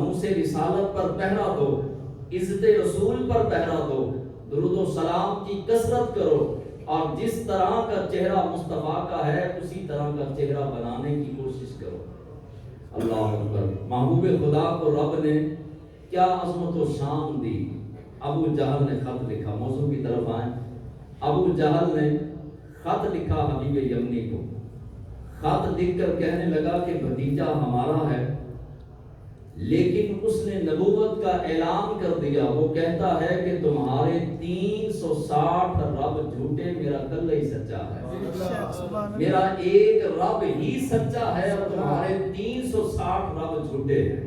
ناموس رسالت پر پہرا دو، عزت رسول پر پہرا دو، درود و سلام کی کثرت کرو، اور جس طرح کا چہرہ مصطفیٰ کا ہے اسی طرح کا چہرہ بنانے کی کوشش کرو۔ اللہ اکبر۔ محبوب خدا کو رب نے کیا عظمت و شان دی۔ ابو جہل نے خط لکھا، موضوع کی طرف آئیں۔ ابو جہل نے خط لکھا حبیب یمنی کو، خط لکھ کر کہنے لگا کہ بھتیجا ہمارا ہے، لیکن اس نے نبوت کا اعلان کر دیا۔ وہ کہتا ہے کہ تمہارے 360 رب جھوٹے، میرا کل ہی سچا ہے، میرا ایک رب ہی سچا ہے اور تمہارے 360 رب جھوٹے ہیں۔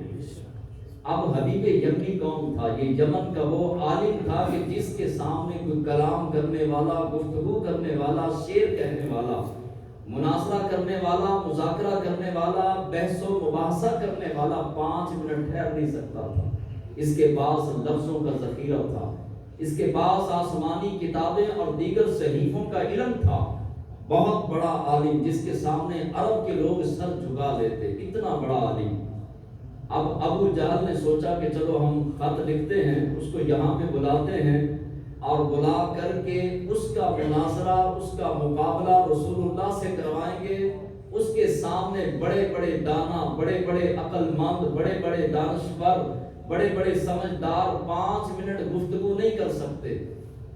اب حبیب یمنی کون تھا؟ یہ یمن کا وہ عالم تھا کہ جس کے سامنے کوئی کلام کرنے والا، گفتگو کرنے والا، شعر کہنے والا، مناظرہ کرنے والا، مذاکرہ کرنے والا، بحث و مباحثہ کرنے والا 5 منٹ ٹھہر نہیں سکتا تھا۔ اس کے پاس لفظوں کا ذخیرہ تھا، اس کے پاس آسمانی کتابیں اور دیگر صحیفوں کا علم تھا۔ بہت بڑا عالم جس کے سامنے عرب کے لوگ سر جھکا لیتے، اتنا بڑا عالم۔ اب ابو جہل نے سوچا کہ چلو ہم خط لکھتے ہیں، اس کو یہاں پہ بلاتے ہیں اور بلا کر کے اس کا مناظرہ، اس کا مقابلہ رسول اللہ سے کروائیں گے۔ اس کے سامنے بڑے بڑے دانا، بڑے بڑے عقل مند، بڑے بڑے دانشور، بڑے بڑے سمجھدار 5 منٹ گفتگو نہیں کر سکتے،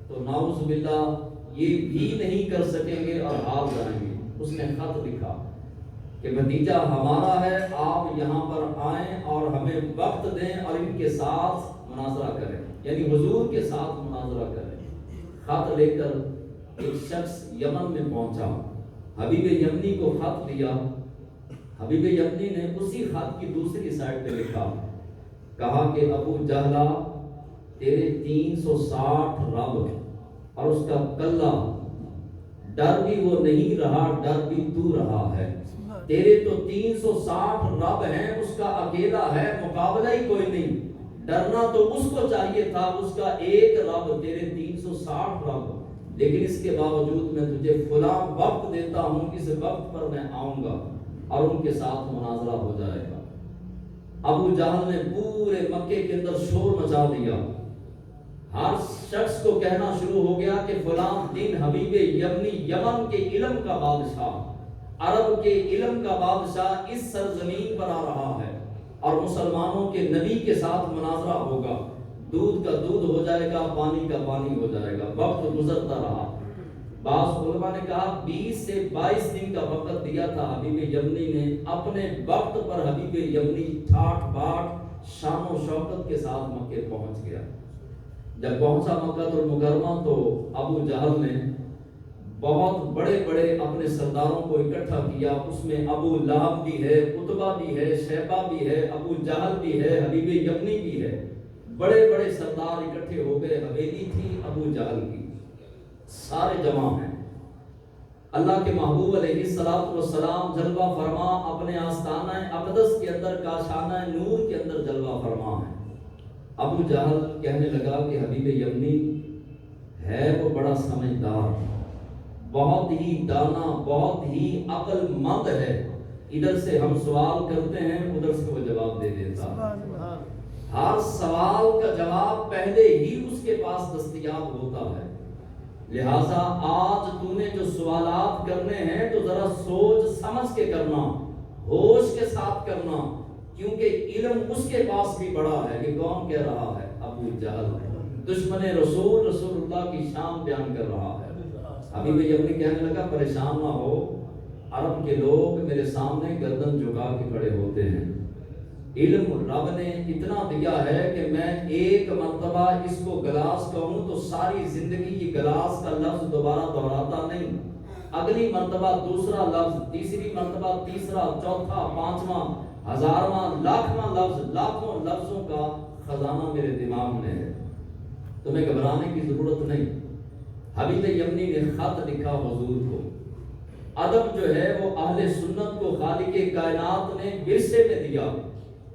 تو نعوذ باللہ یہ بھی نہیں کر سکیں گے اور ہار جائیں گے۔ اس نے خط لکھا کہ بھتیجا ہمارا ہے، آپ یہاں پر آئیں اور ہمیں وقت دیں اور ان کے ساتھ مناظرہ کریں، یعنی حضور کے ساتھ مناظرہ کریں۔ خط لے کر ایک شخص یمن میں پہنچا، حبیب یمنی کو خط دیا۔ حبیب یمنی نے اسی خط کی دوسری سائڈ پہ لکھا، کہا کہ ابو جہلا تیرے 360 رب اور اس کا کلہ، ڈر بھی وہ نہیں رہا، ڈر بھی تو رہا ہے۔ تیرے تو 360 رب ہیں، اس کا اکیلا ہے، مقابلہ ہی کوئی نہیں۔ ڈرنا تو اس کو چاہیے تھا، اس کا ایک رب، تیرے 360 رب، لیکن اس کے باوجود میں تجھے فلاں وقت دیتا ہوں، اس وقت پر میں آؤں گا اور ان کے ساتھ مناظرہ ہو جائے گا۔ ابو جہل نے پورے مکے کے اندر شور مچا دیا، ہر شخص کو کہنا شروع ہو گیا کہ فلاں دن حبیب یمنی، یمن کے علم کا بادشاہ، عرب کے علم کا بادشاہ اس سرزمین پر آ رہا ہے اور مسلمانوں کے نبی کے ساتھ مناظرہ ہوگا۔ دودھ کا دودھ ہو جائے گا، پانی کا پانی ہو جائے گا۔ وقت گزرتا رہا، بعض علماء نے کہا 20 سے 22 دن کا وقت دیا تھا حبیب یمنی نے۔ اپنے وقت پر حبیب یمنی ٹھاٹ باٹ شان و شوکت کے ساتھ مکے پہنچ گیا۔ جب پہنچا مکہ المکرمہ تو ابو جہل نے بہت بڑے بڑے اپنے سرداروں کو اکٹھا کیا، اس میں ابو لہب بھی ہے، عتبہ بھی ہے، شیبہ بھی ہے، ابو جہل بھی ہے، حبیب یمنی بھی ہے۔ بڑے بڑے سردار اکٹھے ہو گئے، حویلی تھی ابو جہل کی، سارے جمع ہیں۔ اللہ کے محبوب علیہ الصلوۃ والسلام جلوہ فرما اپنے آستانہ اقدس کے اندر، کاشانہ نور کے اندر جلوہ فرما ہے۔ ابو جہل کہنے لگا کہ حبیب یمنی ہے وہ بڑا سمجھدار، بہت ہی دانا، بہت ہی عقل مند ہے، ادھر سے ہم سوال کرتے ہیں ادھر سے وہ جواب دے دیتا، ہر سوال کا جواب پہلے ہی اس کے پاس دستیاب ہوتا ہے۔ لہٰذا آج تو نے جو سوالات کرنے ہیں تو ذرا سوچ سمجھ کے کرنا، ہوش کے ساتھ کرنا، کیونکہ علم اس کے پاس بھی بڑا ہے۔ یہ کون کہہ رہا ہے؟ ابو جہل، دشمن رسول اللہ کی شان بیان کر رہا ہے۔ حبیب یمنی کہنے لگا پریشان نہ ہو، عرب کے لوگ میرے سامنے گردن جھکا کے کھڑے ہوتے ہیں، علم رب نے اتنا دیا ہے کہ میں ایک مرتبہ اس کو گلاس کہوں تو ساری زندگی یہ گلاس کا لفظ دوبارہ دہراتا نہیں، اگلی مرتبہ دوسرا لفظ، تیسری مرتبہ تیسرا، چوتھا، پانچواں، ہزارواں، لاکھواں لفظ، لاکھوں لفظوں کا خزانہ میرے دماغ میں ہے، تمہیں گھبرانے کی ضرورت نہیں۔ حبیب یمنی نے خط لکھا حضور کو۔ ادب جو ہے وہ اہل سنت کو خالق کائنات نے ورثے میں دیا،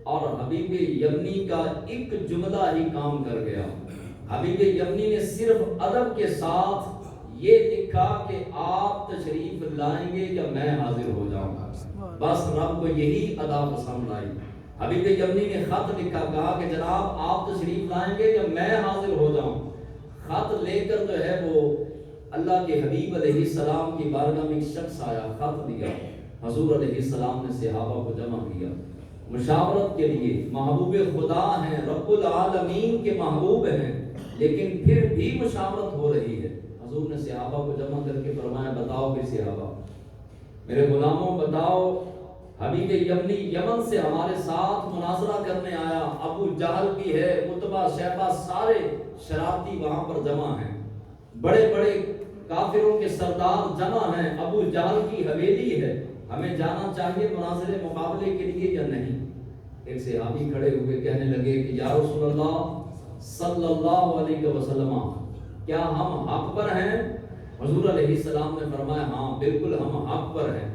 اور حبیب یمنی کا ایک جملہ ہی کام کر گیا۔ حبیب یمنی نے صرف ادب کے ساتھ یہ لکھا کہ آپ تشریف لائیں گے یا میں حاضر ہو جاؤں گا، بس رب کو یہی ادا پسند آئی۔ حبیب یمنی نے خط لکھا، کہا کہ جناب آپ تشریف لائیں گے یا میں حاضر ہو جاؤں؟ خط لے کر جو ہے وہ اللہ کے حبیب علیہ السلام کی بارگاہ میں ایک شخص آیا، خط دیا، حضور علیہ السلام نے صحابہ کو جمع کیا مشاورت کے لیے۔ محبوب خدا ہیں، رب العالمین کے محبوب ہیں، لیکن پھر بھی مشاورت ہو رہی ہے۔ حضور نے صحابہ کو جمع کر کے فرمایا، بتاؤ کہ صحابہ، میرے غلاموں بتاؤ، حبیب یمنی یمن سے ہمارے ساتھ مناظرہ کرنے آیا، ابو جہل بھی ہے، عتبہ شیبہ سارے شرارتی وہاں پر جمع ہیں، بڑے بڑے کافروں کے سردار جمع ہیں، ابو جہل کی حویلی ہے، ہمیں جانا چاہیے مناظرے مقابلے کے لیے یا نہیں؟ ایک صحابی کھڑے ہوئے کہنے لگے کہ یا رسول اللہ صلی اللہ علیہ وسلم، کیا ہم حق پر ہیں؟ حضور علیہ السلام نے فرمایا ہاں بالکل ہم حق پر ہیں۔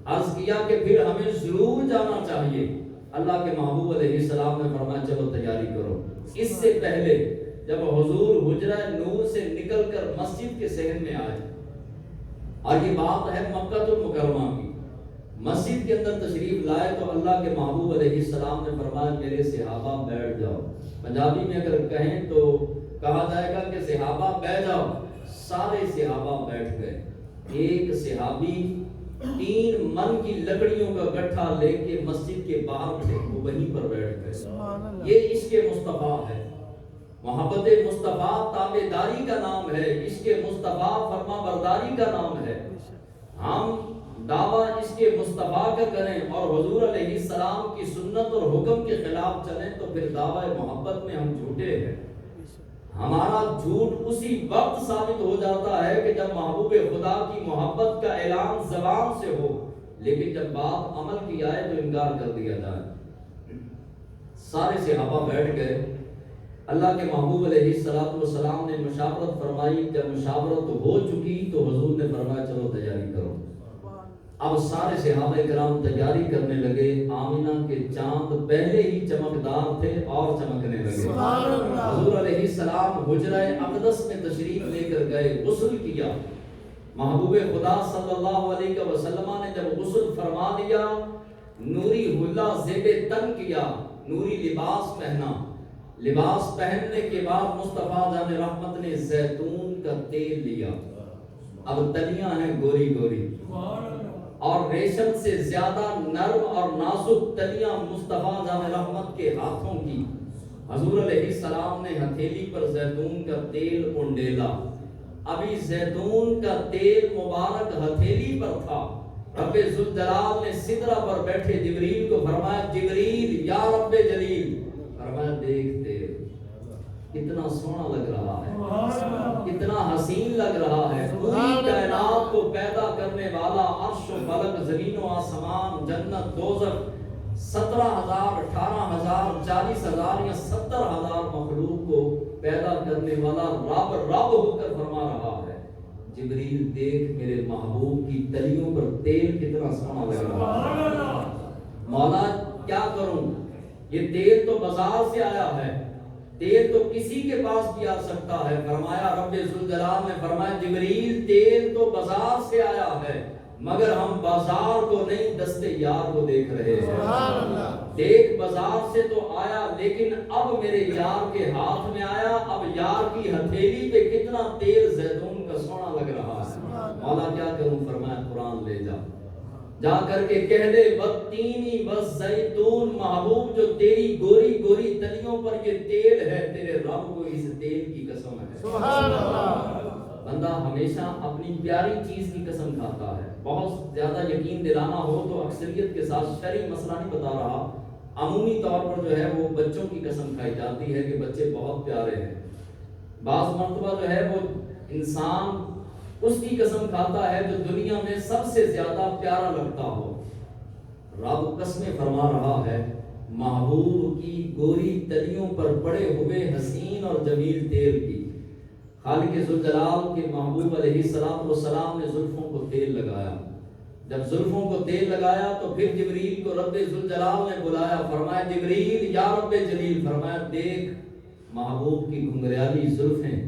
عرض کیا کہ پھر ہمیں ضرور جانا چاہیے۔ اللہ کے محبوب علیہ السلام نے فرمایا چلو تیاری کرو۔ اس سے پہلے جب حضور حجرہ نور سے نکل کر مسجد کے صحن میں آئے، اور یہ بات ہے مکہ المکرمہ کی، مسجد کے اندر تشریف لائے تو اللہ کے محبوب علیہ السلام نے فرمایا میرے صحابہ بیٹھ جاؤ۔ پنجابی میں اگر کہیں تو کہا جائے گا کہ صحابہ بیٹھ جاؤ۔ سارے صحابہ بیٹھ گئے۔ ایک صحابی 3 من کی لکڑیوں کا گٹھا لے کے مسجد کے باہر تھے، وہ وہیں پر بیٹھ گئے۔ یہ عشق مصطفیٰ ہے، محبت مصطفیٰ تابعداری کا نام ہے، عشق مصطفیٰ فرما برداری کا نام ہے۔ ہم دعویٰ عشق مصطفیٰ کا کریں اور حضور علیہ السلام کی سنت اور حکم کے خلاف چلیں تو پھر دعویٰ محبت میں ہم جھوٹے ہیں۔ ہمارا جھوٹ اسی وقت ثابت ہو جاتا ہے کہ جب محبوب خدا کی محبت کا اعلان زبان سے ہو، لیکن جب بات عمل کی آئے تو انکار کر دیا جائے۔ سارے صحابہ بیٹھ گئے۔ اللہ کے محبوب علیہ السلام نے مشاورت فرمائی۔ جب مشاورت ہو چکی تو حضور نے فرمایا چلو تیاری کرو۔ اب سارے صحابہ کرام تیاری کرنے لگے۔ آمینہ کے چاند پہلے ہی چمکدار تھے اور چمکنے لگے۔ حضور علیہ السلام حجرہ اقدس میں تشریف لے کر گئے، غسل کیا۔ محبوب خدا صلی اللہ علیہ وسلم نے جب غسل فرما لیا، نوری حلہ زیب تن کیا، نوری لباس پہنا۔ لباس پہننے کے بعد مصطفیٰ جان رحمت نے زیتون کا تیل لیا۔ اب تلیاں ہیں گوری گوری، اور ریشم سے زیادہ نرم اور نازک تلیاں مصطفیٰ جان رحمت کے ہاتھوں کی۔ حضور علیہ السلام نے ہتھیلی پر زیتون کا تیل انڈیلا۔ ابھی زیتون کا تیل مبارک ہتھیلی پر تھا، رب ذوالجلال نے سدرہ پر بیٹھے جبریل کو فرمایا جبریل یا رب جلیل، فرمایا دیکھ تیل کتنا سونا لگ رہا ہے، کتنا حسین لگ رہا ہے۔ پوری کائنات کو پیدا کرنے والا، عرش و فلک، زمین و آسمان، جنت دوزخ، 17,000 18,000 40,000 یا 70,000 مخلوق کو پیدا کرنے والا رب ہو کر فرما رہا ہے جبریل دیکھ میرے محبوب کی تلیوں پر تیل کتنا سونا لگ رہا ہے۔ مولا کیا کروں، یہ تیل تو بازار سے آیا ہے، تیل تو کسی کے پاس بھی آ سکتا ہے۔ فرمایا رب ذوالجلال نے فرمایا جبریل تیل تو بازار سے آیا ہے، مگر ہم بازار کو نہیں دستے یار کو دیکھ رہے ہیں۔ دیکھ بازار سے تو آیا، لیکن اب میرے یار کے ہاتھ میں آیا، اب یار کی ہتھیلی پہ کتنا تیل زیتون کا سونا لگ رہا ہے۔ مولا کیا کروں، فرمایا قرآن لے جا کر کے کہہ دے والتینی والزیتون، محبوب جو تیری گوری گوری تلیوں پر یہ تیل ہے، تیرے رب کو اس تیل کی قسم ہے۔ سبحان اللہ۔ بندہ ہمیشہ اپنی پیاری چیز کی قسم کھاتا ہے۔ بہت زیادہ یقین دلانا ہو تو اکثریت کے ساتھ شرعی مسئلہ نہیں بتا رہا، عمومی طور پر جو ہے وہ بچوں کی قسم کھائی جاتی ہے کہ بچے بہت پیارے ہیں۔ بعض مرتبہ جو ہے وہ انسان اس کی قسم کھاتا ہے جو دنیا میں سب سے زیادہ پیارا لگتا ہو۔ رب قسمیں فرما رہا ہے محبوب کی گوری تلیوں پر پڑے ہوئے حسین اور جمیل تیل کی۔ خالق ذوالجلال کے محبوب علیہ السلام نے زلفوں کو تیل لگایا۔ جب زلفوں کو تیل لگایا تو پھر جبریل کو رب ذوالجلال نے بلایا، فرمایا جبریل یا رب جلیل، فرمایا دیکھ محبوب کی گھنگریالی زلفیں،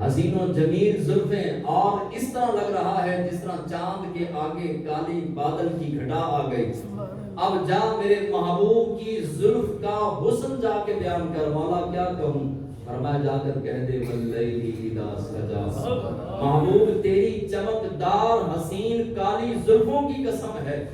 حسین و جمیل زلفیں، اور اس طرح لگ رہا ہے جس طرح چاند کے آگے کالی بادل کی گھٹا آ گئی۔ اب جا میرے محبوب کی زلف کا حسن جا کے بیان کر. مولا کیا کہوں؟ فرمایا جا کر کہہ دے واللیل اذا سجا. محبوب تیری چمکدار حسین کالی زلفوں کی قسم ہے